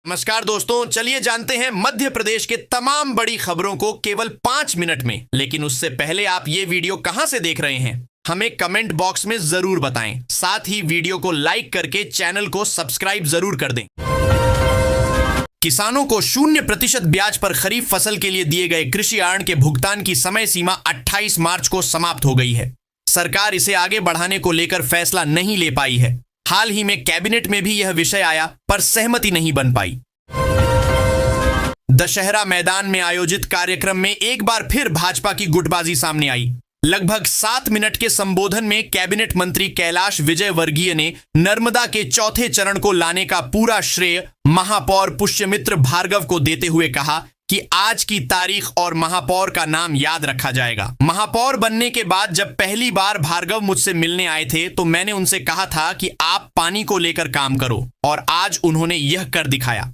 नमस्कार दोस्तों, चलिए जानते हैं मध्य प्रदेश के तमाम बड़ी खबरों को केवल 5 मिनट में। लेकिन उससे पहले आप ये वीडियो कहां से देख रहे हैं हमें कमेंट बॉक्स में जरूर बताएं। साथ ही वीडियो को लाइक करके चैनल को सब्सक्राइब जरूर कर दें। किसानों को 0% ब्याज पर खरीफ फसल के लिए दिए गए कृषि ऋण के भुगतान की समय सीमा 28 मार्च को समाप्त हो गई है। सरकार इसे आगे बढ़ाने को लेकर फैसला नहीं ले पाई है। हाल ही में कैबिनेट में भी यह विषय आया पर सहमति नहीं बन पाई। दशहरा मैदान में आयोजित कार्यक्रम में एक बार फिर भाजपा की गुटबाजी सामने आई। लगभग 7 मिनट के संबोधन में कैबिनेट मंत्री कैलाश विजयवर्गीय ने नर्मदा के चौथे चरण को लाने का पूरा श्रेय महापौर पुष्यमित्र भार्गव को देते हुए कहा कि आज की तारीख और महापौर का नाम याद रखा जाएगा। महापौर बनने के बाद जब पहली बार भार्गव मुझसे मिलने आए थे तो मैंने उनसे कहा था कि आप पानी को लेकर काम करो, और आज उन्होंने यह कर दिखाया।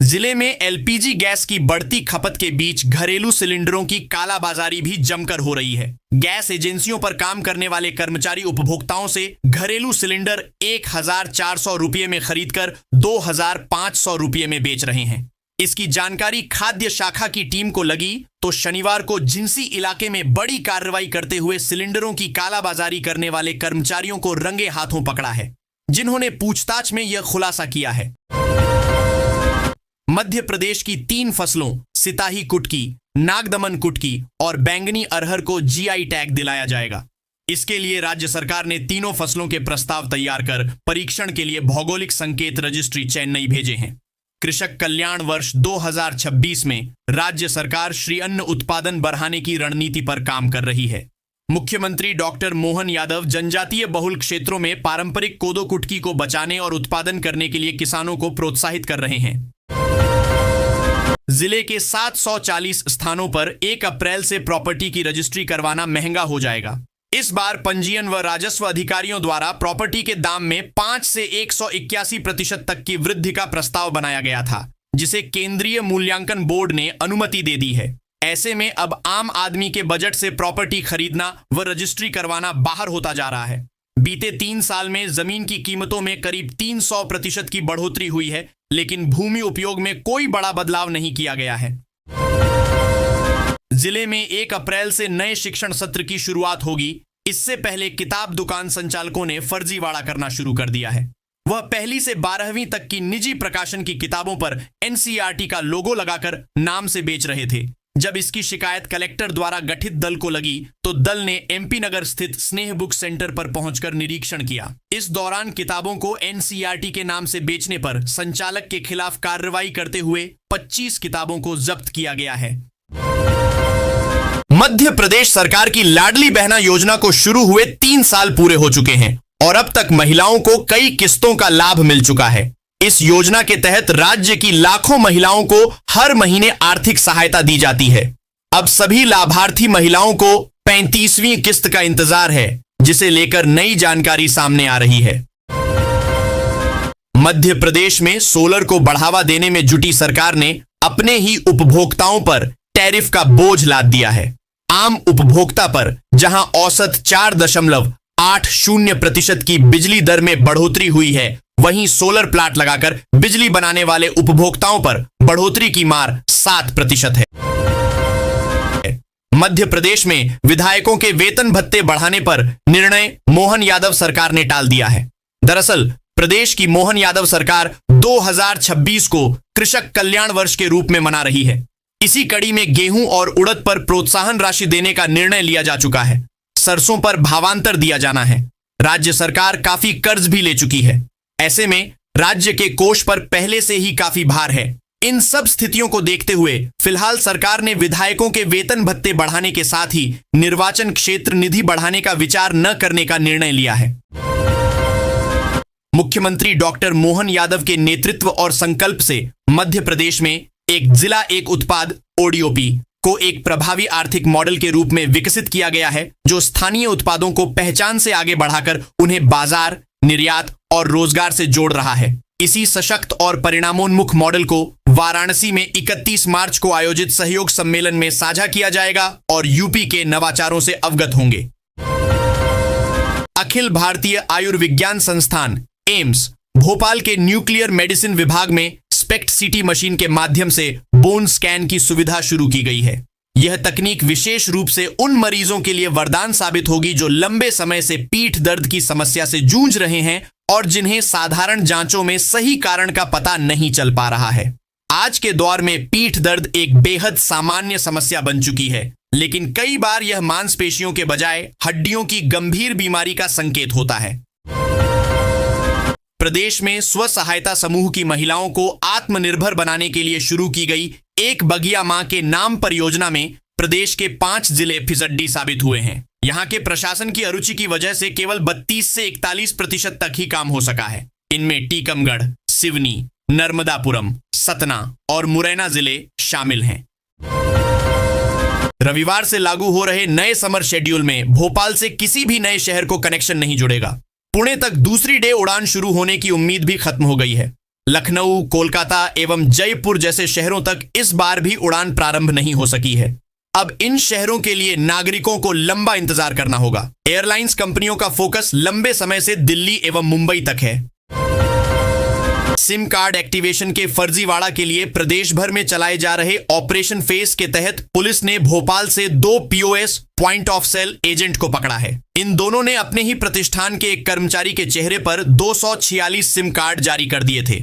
जिले में एलपीजी गैस की बढ़ती खपत के बीच घरेलू सिलेंडरों की कालाबाजारी भी जमकर हो रही है। गैस एजेंसियों पर काम करने वाले कर्मचारी उपभोक्ताओं से घरेलू सिलेंडर 1400 रुपये में खरीदकर 2500 रुपये में बेच रहे हैं। इसकी जानकारी खाद्य शाखा की टीम को लगी तो शनिवार को झिंसी इलाके में बड़ी कार्रवाई करते हुए सिलेंडरों की कालाबाजारी करने वाले कर्मचारियों को रंगे हाथों पकड़ा है, जिन्होंने पूछताछ में यह खुलासा किया है। मध्य प्रदेश की 3 फसलों सिताही कुटकी, नागदमन कुटकी और बैंगनी अरहर को जीआई टैग दिलाया जाएगा। इसके लिए राज्य सरकार ने तीनों फसलों के प्रस्ताव तैयार कर परीक्षण के लिए भौगोलिक संकेत रजिस्ट्री चेन्नई भेजे हैं। कृषक कल्याण वर्ष 2026 में राज्य सरकार श्री अन्न उत्पादन बढ़ाने की रणनीति पर काम कर रही है। मुख्यमंत्री डॉक्टर मोहन यादव जनजातीय बहुल क्षेत्रों में पारंपरिक कोदो कुटकी को बचाने और उत्पादन करने के लिए किसानों को प्रोत्साहित कर रहे हैं। जिले के 740 स्थानों पर 1 अप्रैल से प्रॉपर्टी की रजिस्ट्री करवाना महंगा हो जाएगा। इस बार पंजीयन व राजस्व अधिकारियों द्वारा प्रॉपर्टी के दाम में 5 से 181% तक की वृद्धि का प्रस्ताव बनाया गया था, जिसे केंद्रीय मूल्यांकन बोर्ड ने अनुमति दे दी है। ऐसे में अब आम आदमी के बजट से प्रॉपर्टी खरीदना व रजिस्ट्री करवाना बाहर होता जा रहा है। बीते 3 साल में जमीन की कीमतों में करीब 300% की बढ़ोतरी हुई है, लेकिन भूमि उपयोग में कोई बड़ा बदलाव नहीं किया गया है। जिले में 1 अप्रैल से नए शिक्षण सत्र की शुरुआत होगी। इससे पहले किताब दुकान संचालकों ने फर्जीवाड़ा करना शुरू कर दिया है। वह 1ली से 12वीं तक की निजी प्रकाशन की किताबों पर एनसीईआरटी का लोगो लगाकर नाम से बेच रहे थे। जब इसकी शिकायत कलेक्टर द्वारा गठित दल को लगी तो दल ने एमपी नगर स्थित स्नेह बुक सेंटर पर पहुंचकर निरीक्षण किया। इस दौरान किताबों को एनसीईआरटी के नाम से बेचने पर संचालक के खिलाफ कार्रवाई करते हुए 25 किताबों को जब्त किया गया है। मध्य प्रदेश सरकार की लाडली बहना योजना को शुरू हुए 3 साल पूरे हो चुके हैं और अब तक महिलाओं को कई किस्तों का लाभ मिल चुका है। इस योजना के तहत राज्य की लाखों महिलाओं को हर महीने आर्थिक सहायता दी जाती है। अब सभी लाभार्थी महिलाओं को 35वीं किस्त का इंतजार है, जिसे लेकर नई जानकारी सामने आ रही है। मध्य प्रदेश में सोलर को बढ़ावा देने में जुटी सरकार ने अपने ही उपभोक्ताओं पर टैरिफ का बोझ लाद दिया है। आम उपभोक्ता पर जहां औसत 4.80% की बिजली दर में बढ़ोतरी हुई है, वहीं सोलर प्लांट लगाकर बिजली बनाने वाले उपभोक्ताओं पर बढ़ोतरी की मार 7% है। मध्य प्रदेश में विधायकों के वेतन भत्ते बढ़ाने पर निर्णय मोहन यादव सरकार ने टाल दिया है। दरअसल प्रदेश की मोहन यादव सरकार 2026 को कृषक कल्याण वर्ष के रूप में मना रही है। इसी कड़ी में गेहूं और उड़द पर प्रोत्साहन राशि देने का निर्णय लिया जा चुका है। सरसों पर भावांतर दिया जाना है। राज्य सरकार काफी कर्ज भी ले चुकी है। ऐसे में राज्य के कोष पर पहले से ही काफी भार है। इन सब स्थितियों को देखते हुए फिलहाल सरकार ने विधायकों के वेतन भत्ते बढ़ाने के साथ ही निर्वाचन क्षेत्र निधि बढ़ाने का विचार न करने का निर्णय लिया है। मुख्यमंत्री डॉक्टर मोहन यादव के नेतृत्व और संकल्प से मध्य प्रदेश में एक जिला एक उत्पाद ओडीओपी को एक प्रभावी आर्थिक मॉडल के रूप में विकसित किया गया है, जो स्थानीय उत्पादों को पहचान से आगे बढ़ाकर उन्हें बाजार, निर्यात और रोजगार से जोड़ रहा है। इसी सशक्त और परिणामोन्मुख मॉडल को वाराणसी में 31 मार्च को आयोजित सहयोग सम्मेलन में साझा किया जाएगा और यूपी के नवाचारों से अवगत होंगे। अखिल भारतीय आयुर्विज्ञान संस्थान एम्स भोपाल के न्यूक्लियर मेडिसिन विभाग में स्पेक्ट सीटी मशीन के माध्यम से बोन स्कैन की सुविधा शुरू की गई है। यह तकनीक विशेष रूप से उन मरीजों के लिए वरदान साबित होगी जो लंबे समय से पीठ दर्द की समस्या से जूझ रहे हैं और जिन्हें साधारण जांचों में सही कारण का पता नहीं चल पा रहा है। आज के दौर में पीठ दर्द एक बेहद सामान्य समस्या बन चुकी है, लेकिन कई बार यह मांसपेशियों के बजाय हड्डियों की गंभीर बीमारी का संकेत होता है। प्रदेश में स्व सहायता समूह की महिलाओं को आत्मनिर्भर बनाने के लिए शुरू की गई एक बगिया मां के नाम परियोजना में प्रदेश के 5 जिले फिसड्डी साबित हुए हैं। यहां के प्रशासन की अरुचि की वजह से केवल 32 से 41% तक ही काम हो सका है। इनमें टीकमगढ़, सिवनी, नर्मदापुरम, सतना और मुरैना जिले शामिल हैं। रविवार से लागू हो रहे नए समर शेड्यूल में भोपाल से किसी भी नए शहर को कनेक्शन नहीं जुड़ेगा। पुणे तक दूसरी डे उड़ान शुरू होने की उम्मीद भी खत्म हो गई है। लखनऊ, कोलकाता एवं जयपुर जैसे शहरों तक इस बार भी उड़ान प्रारंभ नहीं हो सकी है। अब इन शहरों के लिए नागरिकों को लंबा इंतजार करना होगा। एयरलाइंस कंपनियों का फोकस लंबे समय से दिल्ली एवं मुंबई तक है। सिम कार्ड एक्टिवेशन के फर्जीवाड़ा के लिए प्रदेश भर में चलाए जा रहे ऑपरेशन फेस के तहत पुलिस ने भोपाल से 2 POS point of sale agent को पकड़ा है। इन दोनों ने अपने ही प्रतिष्ठान के एक कर्मचारी के चेहरे पर 246 सिम कार्ड जारी कर दिए थे।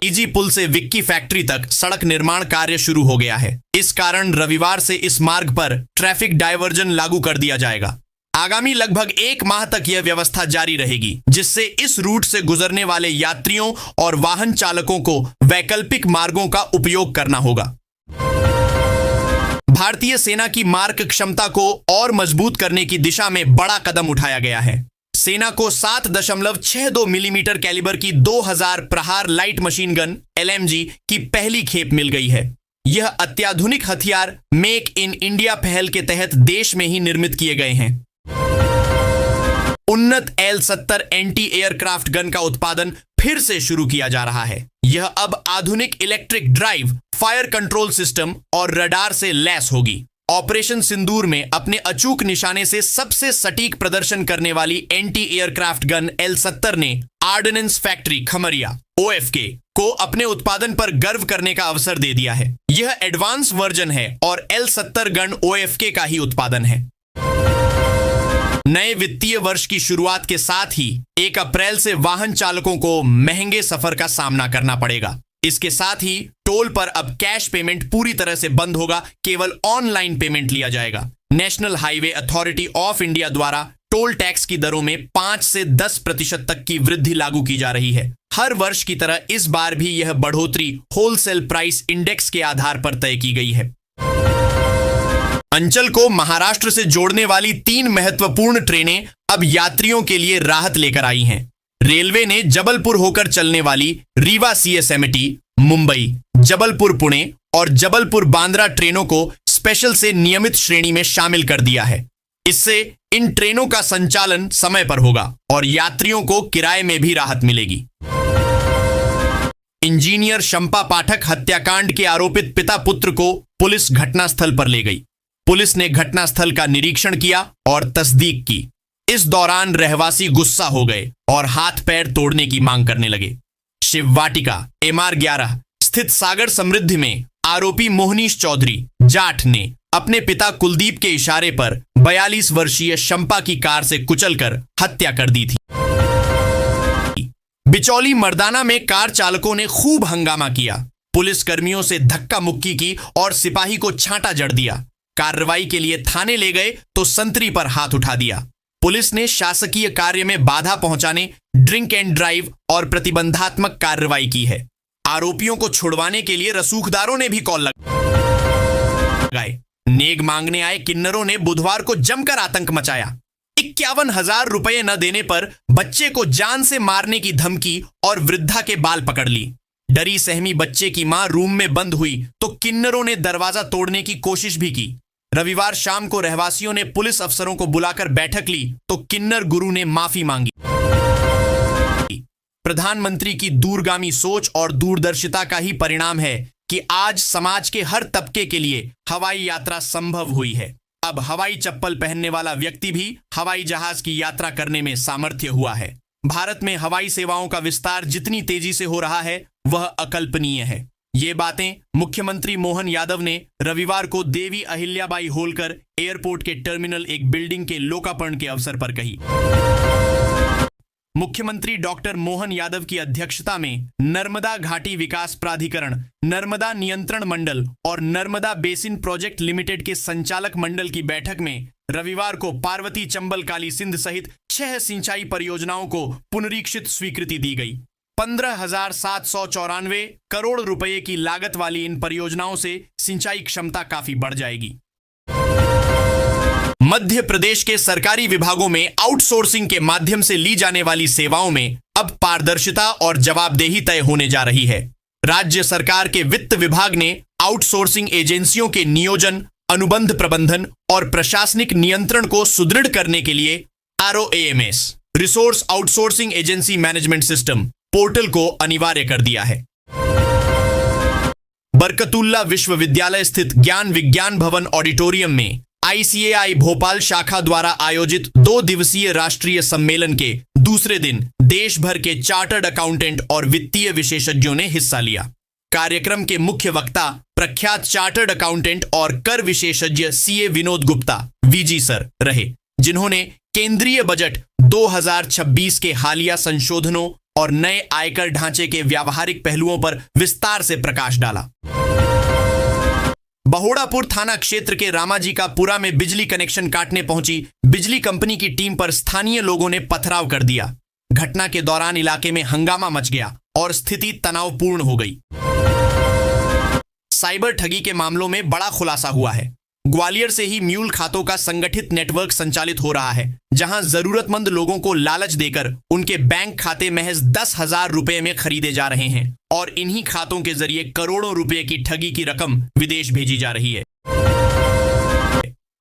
ईजी पुल से विक्की फैक्ट्री तक सड़क निर्माण कार्य शुरू हो गया है। इस कारण रविवार से इस मार्ग पर ट्रैफिक डायवर्जन लागू कर दिया जाएगा। आगामी लगभग 1 माह तक यह व्यवस्था जारी रहेगी, जिससे इस रूट से गुजरने वाले यात्रियों और वाहन चालकों को वैकल्पिक मार्गों का उपयोग करना होगा। भारतीय सेना की मारक क्षमता को और मजबूत करने की दिशा में बड़ा कदम उठाया गया है। सेना को 7.62 मिलीमीटर कैलिबर की 2000 प्रहार लाइट मशीन गन LMG की पहली खेप मिल गई है। यह अत्याधुनिक हथियार मेक इन इंडिया पहल के तहत देश में ही निर्मित किए गए हैं। उन्नत L-70 एंटी एयरक्राफ्ट गन का उत्पादन फिर से शुरू किया जा रहा है। यह अब आधुनिक electric drive, fire control system और रडार से लैस होगी। ऑपरेशन सिंदूर में अपने अचूक निशाने से सबसे सटीक प्रदर्शन करने वाली एंटी एयरक्राफ्ट गन L-70 ने ऑर्डिनेंस फैक्ट्री खमरिया OFK को अपने उत्पादन पर गर्व करने का अवसर दे दिया है। यह एडवांस वर्जन है और L-70 गन OFK का ही उत्पादन है। नए वित्तीय वर्ष की शुरुआत के साथ ही 1 अप्रैल से वाहन चालकों को महंगे सफर का सामना करना पड़ेगा। इसके साथ ही टोल पर अब कैश पेमेंट पूरी तरह से बंद होगा, केवल ऑनलाइन पेमेंट लिया जाएगा। National highway authority of India द्वारा टोल टैक्स की दरों में 5 से 10% तक की वृद्धि लागू की जा रही है। हर वर्ष की तरह इस बार भी यह बढ़ोतरी होलसेल प्राइस इंडेक्स के आधार पर तय की गई है। अंचल को महाराष्ट्र से जोड़ने वाली 3 महत्वपूर्ण ट्रेनें अब यात्रियों के लिए राहत लेकर आई हैं। रेलवे ने जबलपुर होकर चलने वाली रीवा CSMT, मुंबई, जबलपुर पुणे और जबलपुर बांद्रा ट्रेनों को स्पेशल से नियमित श्रेणी में शामिल कर दिया है। इससे इन ट्रेनों का संचालन समय पर होगा और यात्रियों को किराए में भी राहत मिलेगी। इंजीनियर शंपा पाठक हत्याकांड के आरोपित पिता पुत्र को पुलिस घटनास्थल पर ले गई। पुलिस ने घटनास्थल का निरीक्षण किया और तस्दीक की। इस दौरान रहवासी गुस्सा हो गए और हाथ पैर तोड़ने की मांग करने लगे। शिववाटिका MR11 स्थित सागर समृद्धि में आरोपी मोहनीश चौधरी जाट ने अपने पिता कुलदीप के इशारे पर 42 वर्षीय शंपा की कार से कुचलकर हत्या कर दी थी। बिचौली मर्दाना में कार चालकों ने खूब हंगामा किया। पुलिस कर्मियों से धक्का मुक्की की और सिपाही को छांटा जड़ दिया। कार्रवाई के लिए थाने ले गए तो संतरी पर हाथ उठा दिया। पुलिस ने शासकीय कार्य में बाधा पहुंचाने, ड्रिंक एंड ड्राइव और प्रतिबंधात्मक कार्रवाई की है। आरोपियों को छुड़वाने के लिए रसूखदारों ने भी कॉल लगाए। नेग मांगने आए किन्नरों ने बुधवार को जमकर आतंक मचाया। 51,000 रुपए न देने पर बच्चे को जान से मारने की धमकी और वृद्धा के बाल पकड़ ली। डरी सहमी बच्चे की मां रूम में बंद हुई तो किन्नरों ने दरवाजा तोड़ने की कोशिश भी की। रविवार शाम को रहवासियों ने पुलिस अफसरों को बुलाकर बैठक ली तो किन्नर गुरु ने माफी मांगी। प्रधानमंत्री की दूरगामी सोच और दूरदर्शिता का ही परिणाम है कि आज समाज के हर तबके के लिए हवाई यात्रा संभव हुई है। अब हवाई चप्पल पहनने वाला व्यक्ति भी हवाई जहाज की यात्रा करने में सामर्थ्य हुआ है। भारत में हवाई सेवाओं का विस्तार जितनी तेजी से हो रहा है वह अकल्पनीय है। ये बातें मुख्यमंत्री मोहन यादव ने रविवार को देवी अहिल्याबाई होलकर एयरपोर्ट के टर्मिनल एक बिल्डिंग के लोकार्पण के अवसर पर कही। मुख्यमंत्री डॉक्टर मोहन यादव की अध्यक्षता में नर्मदा घाटी विकास प्राधिकरण, नर्मदा नियंत्रण मंडल और नर्मदा बेसिन प्रोजेक्ट लिमिटेड के संचालक मंडल की बैठक में रविवार को पार्वती चंबल काली सिंध सहित 6 सिंचाई परियोजनाओं को पुनरीक्षित स्वीकृति दी गई। 15,794 करोड़ रुपए की लागत वाली इन परियोजनाओं से सिंचाई क्षमता काफी बढ़ जाएगी। मध्य प्रदेश के सरकारी विभागों में आउटसोर्सिंग के माध्यम से ली जाने वाली सेवाओं में अब पारदर्शिता और जवाबदेही तय होने जा रही है। राज्य सरकार के वित्त विभाग ने आउटसोर्सिंग एजेंसियों के नियोजन, अनुबंध प्रबंधन और प्रशासनिक नियंत्रण को सुदृढ़ करने के लिए ROAMS, resource outsourcing agency management system portal को अनिवार्य कर दिया है। बरकतुल्ला विश्वविद्यालय स्थित ज्ञान विज्ञान भवन ऑडिटोरियम में ICAI भोपाल शाखा द्वारा आयोजित 2 दिवसीय राष्ट्रीय सम्मेलन के दूसरे दिन देश भर के चार्टर्ड अकाउंटेंट और वित्तीय विशेषज्ञों ने हिस्सा लिया। कार्यक्रम के मुख्य वक्ता प्रख्यात चार्टर्ड अकाउंटेंट और कर विशेषज्ञ CA Vinod Gupta VG sir रहे, जिन्होंने केंद्रीय बजट 2026 के हालिया संशोधनों और नए आयकर ढांचे के व्यावहारिक पहलुओं पर विस्तार से प्रकाश डाला। बहोड़ापुर थाना क्षेत्र के रामाजी का पुरा में बिजली कनेक्शन काटने पहुंची बिजली कंपनी की टीम पर स्थानीय लोगों ने पथराव कर दिया। घटना के दौरान इलाके में हंगामा मच गया और स्थिति तनावपूर्ण हो गई। साइबर ठगी के मामलों में बड़ा खुलासा हुआ है। ग्वालियर से ही म्यूल खातों का संगठित नेटवर्क संचालित हो रहा है, जहां जरूरतमंद लोगों को लालच देकर उनके बैंक खाते महज 10,000 रुपए में खरीदे जा रहे हैं और इन्हीं खातों के जरिए करोड़ों रुपए की ठगी की रकम विदेश भेजी जा रही है।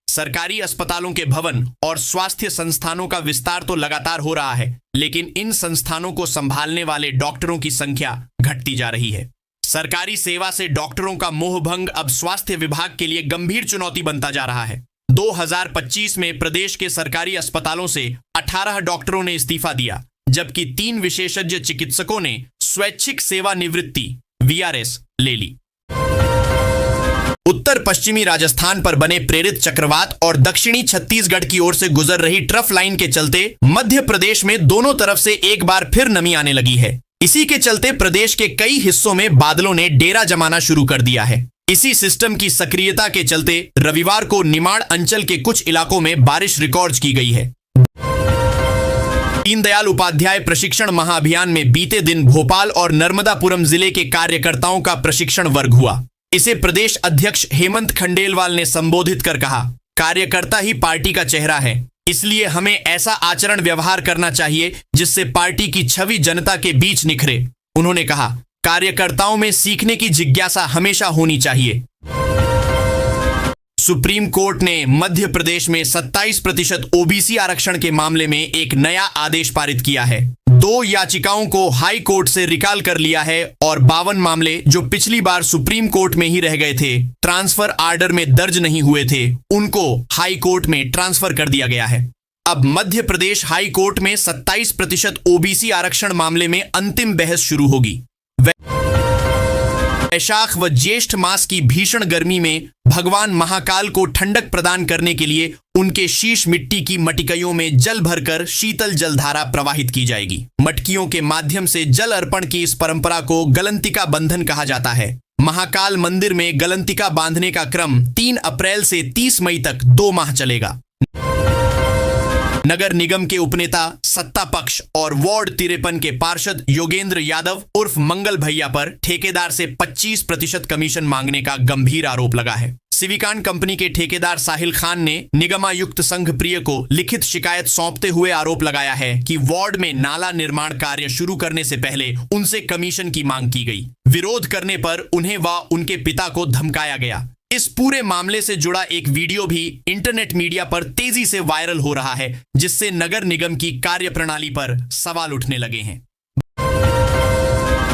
सरकारी अस्पतालों के भवन और स्वास्थ्य संस्थानों का विस्तार तो लगातार हो रहा है, लेकिन इन संस्थानों को संभालने वाले डॉक्टरों की संख्या घटती जा रही है। सरकारी सेवा से डॉक्टरों का मोहभंग अब स्वास्थ्य विभाग के लिए गंभीर चुनौती बनता जा रहा है। 2025 में प्रदेश के सरकारी अस्पतालों से 18 डॉक्टरों ने इस्तीफा दिया, जबकि 3 विशेषज्ञ चिकित्सकों ने स्वैच्छिक सेवानिवृत्ति VRS ले ली। उत्तर पश्चिमी राजस्थान पर बने प्रेरित चक्रवात और दक्षिणी छत्तीसगढ़ की ओर से गुजर रही ट्रफ लाइन के चलते मध्य प्रदेश में दोनों तरफ से एक बार फिर नमी आने लगी है। इसी के चलते प्रदेश के कई हिस्सों में बादलों ने डेरा जमाना शुरू कर दिया है। इसी सिस्टम की सक्रियता के चलते रविवार को निमाड़ अंचल के कुछ इलाकों में बारिश रिकॉर्ड की गई है। दीनदयाल उपाध्याय प्रशिक्षण महाअभियान में बीते दिन भोपाल और नर्मदापुरम जिले के कार्यकर्ताओं का प्रशिक्षण वर्ग हुआ। इसे प्रदेश अध्यक्ष हेमंत खंडेलवाल ने संबोधित कर कहा, कार्यकर्ता ही पार्टी का चेहरा है, इसलिए हमें ऐसा आचरण व्यवहार करना चाहिए जिससे पार्टी की छवि जनता के बीच निखरे। उन्होंने कहा, कार्यकर्ताओं में सीखने की जिज्ञासा हमेशा होनी चाहिए। सुप्रीम कोर्ट ने मध्य प्रदेश में 27% OBC आरक्षण के मामले में एक नया आदेश पारित किया है। 2 याचिकाओं को हाई कोर्ट से रिकॉल कर लिया है और 52 मामले जो पिछली बार सुप्रीम कोर्ट में ही रह गए थे, ट्रांसफर आर्डर में दर्ज नहीं हुए थे, उनको हाई कोर्ट में ट्रांसफर कर दिया गया है। अब मध्य प्रदेश हाई कोर्ट में 27% OBC आरक्षण मामले में अंतिम बहस शुरू होगी। वैशाख व ज्येष्ठ मास की भीषण गर्मी में भगवान महाकाल को ठंडक प्रदान करने के लिए उनके शीश मिट्टी की मटकियों में जल भरकर शीतल जलधारा प्रवाहित की जाएगी। मटकियों के माध्यम से जल अर्पण की इस परंपरा को गलंतिका बंधन कहा जाता है। महाकाल मंदिर में गलंतिका बांधने का क्रम 3 अप्रैल से 30 मई तक 2 माह चलेगा। नगर निगम के उपनेता सत्ता पक्ष और वार्ड 53 के पार्षद योगेंद्र यादव उर्फ मंगल भैया पर ठेकेदार से 25% कमीशन मांगने का गंभीर आरोप लगा है। सिविकान कंपनी के ठेकेदार साहिल खान ने निगमायुक्त संघ प्रिय को लिखित शिकायत सौंपते हुए आरोप लगाया है कि वार्ड में नाला निर्माण कार्य शुरू करने से पहले उनसे कमीशन की मांग की गई। विरोध करने पर उन्हें व उनके पिता को धमकाया गया। इस पूरे मामले से जुड़ा एक वीडियो भी इंटरनेट मीडिया पर तेजी से वायरल हो रहा है, जिससे नगर निगम की कार्यप्रणाली पर सवाल उठने लगे हैं।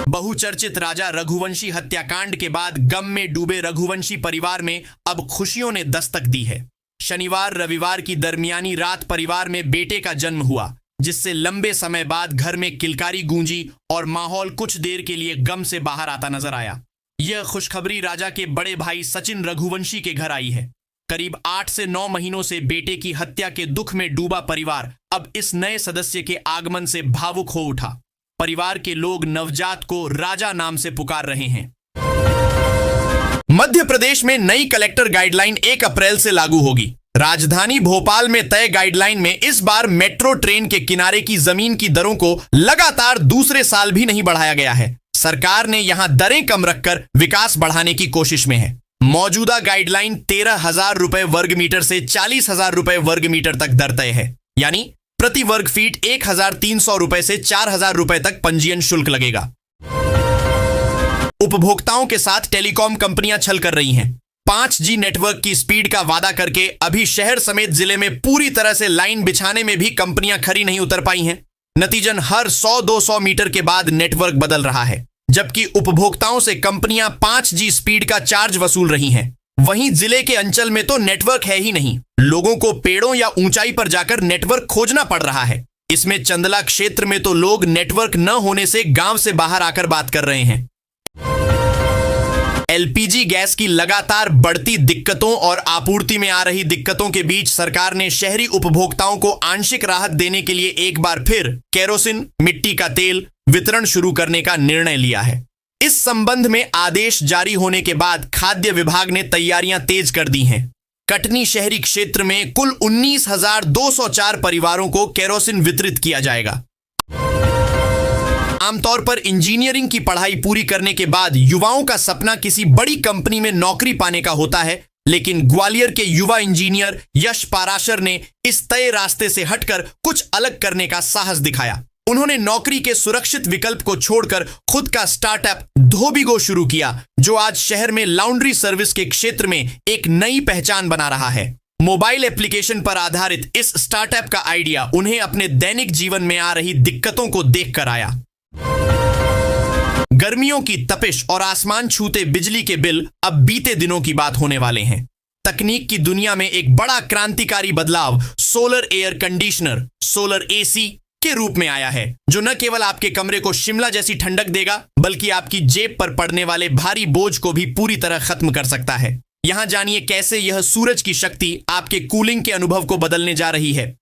बहुचर्चित राजा रघुवंशी हत्याकांड के बाद गम में डूबे रघुवंशी परिवार में अब खुशियों ने दस्तक दी है। शनिवार रविवार की दरमियानी रात परिवार में बेटे का जन्म हुआ, जिससे लंबे समय बाद घर में किलकारी गूंजी और माहौल कुछ देर के लिए गम से बाहर आता नजर आया। यह खुशखबरी राजा के बड़े भाई सचिन रघुवंशी के घर आई है। करीब 8 से 9 महीनों से बेटे की हत्या के दुख में डूबा परिवार अब इस नए सदस्य के आगमन से भावुक हो उठा। परिवार के लोग नवजात को राजा नाम से पुकार रहे हैं। मध्य प्रदेश में नई कलेक्टर गाइडलाइन 1 अप्रैल से लागू होगी। राजधानी भोपाल में तय गाइडलाइन में इस बार मेट्रो ट्रेन के किनारे की जमीन की दरों को लगातार दूसरे साल भी नहीं बढ़ाया गया है। सरकार ने यहां दरें कम रखकर विकास बढ़ाने की कोशिश में है। मौजूदा गाइडलाइन 13,000 रुपए वर्ग मीटर से 40,000 रुपए वर्ग मीटर तक दर तय है, यानी प्रति वर्ग फीट 1,300 रुपए से 4,000 रुपए तक पंजीयन शुल्क लगेगा। उपभोक्ताओं के साथ टेलीकॉम कंपनियां छल कर रही हैं। 5G नेटवर्क की स्पीड का वादा करके अभी शहर समेत जिले में पूरी तरह से लाइन बिछाने में भी कंपनियां खरी नहीं उतर पाई हैं। नतीजन हर 100-200 मीटर के बाद नेटवर्क बदल रहा है, जबकि उपभोक्ताओं से कंपनियां 5G स्पीड का चार्ज वसूल रही हैं। वहीं जिले के अंचल में तो नेटवर्क है ही नहीं। लोगों को पेड़ों या ऊंचाई पर जाकर नेटवर्क खोजना पड़ रहा है। इसमें चंदला क्षेत्र में तो लोग नेटवर्क न होने से गांव से बाहर आकर बात कर रहे हैं। LPG गैस की लगातार बढ़ती दिक्कतों और आपूर्ति में आ रही दिक्कतों के बीच सरकार ने शहरी उपभोक्ताओं को आंशिक राहत देने के लिए एक बार फिर केरोसिन, मिट्टी का तेल वितरण शुरू करने का निर्णय लिया है। इस संबंध में आदेश जारी होने के बाद खाद्य विभाग ने तैयारियां तेज कर दी हैं। कटनी शहरी क्षेत्र में कुल 19,204 परिवारों को केरोसिन वितरित किया जाएगा। आमतौर पर इंजीनियरिंग की पढ़ाई पूरी करने के बाद युवाओं का सपना किसी बड़ी कंपनी में नौकरी पाने का होता है, लेकिन ग्वालियर के युवा इंजीनियर यश पाराशर ने इस तय रास्ते से हटकर कुछ अलग करने का साहस दिखाया। उन्होंने नौकरी के सुरक्षित विकल्प को छोड़कर खुद का स्टार्टअप धोबिगो शुरू किया, जो आज शहर में लॉन्ड्री सर्विस के क्षेत्र में एक नई पहचान बना रहा है। मोबाइल एप्लीकेशन पर आधारित इस स्टार्टअप का आइडिया उन्हें अपने दैनिक जीवन में आ रही दिक्कतों को देखकर आया। गर्मियों की तपिश और आसमान छूते बिजली के बिल अब बीते दिनों की बात होने वाले हैं। तकनीक की दुनिया में एक बड़ा क्रांतिकारी बदलाव solar air conditioner, solar AC के रूप में आया है, जो न केवल आपके कमरे को शिमला जैसी ठंडक देगा, बल्कि आपकी जेब पर पड़ने वाले भारी बोझ को भी पूरी तरह खत्म कर सकता है। यहां जानिए कैसे यह सूरज की शक्ति आपके कूलिंग के अनुभव को बदलने जा रही है।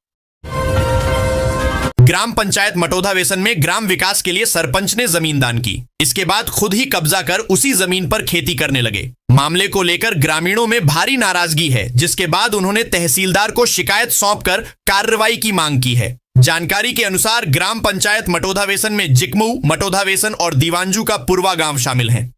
ग्राम पंचायत मटौधा वेसन में ग्राम विकास के लिए सरपंच ने जमीन दान की। इसके बाद खुद ही कब्जा कर उसी जमीन पर खेती करने लगे। मामले को लेकर ग्रामीणों में भारी नाराजगी है, जिसके बाद उन्होंने तहसीलदार को शिकायत सौंपकर कार्रवाई की मांग की है। जानकारी के अनुसार ग्राम पंचायत मटौधा वेसन में जिकमऊ, मटौधा वेसन और दीवांजू का पूर्वा गांव शामिल हैं।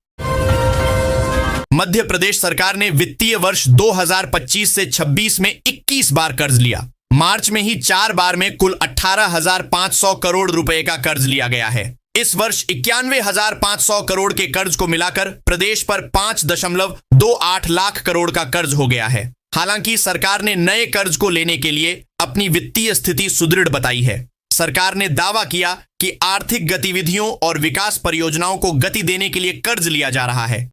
मध्य प्रदेश सरकार ने वित्तीय वर्ष 2025 से 26 में 21 बार कर्ज लिया। मार्च में ही 4 बार में कुल 18,500 करोड़ रुपए का कर्ज लिया गया है। इस वर्ष 91,500 करोड़ के कर्ज को मिलाकर प्रदेश पर 5.28 लाख करोड़ का कर्ज हो गया है। हालांकि सरकार ने नए कर्ज को लेने के लिए अपनी वित्तीय स्थिति सुदृढ़ बताई है। सरकार ने दावा किया कि आर्थिक गतिविधियों और विकास परियोजनाओं को गति देने के लिए कर्ज लिया जा रहा है।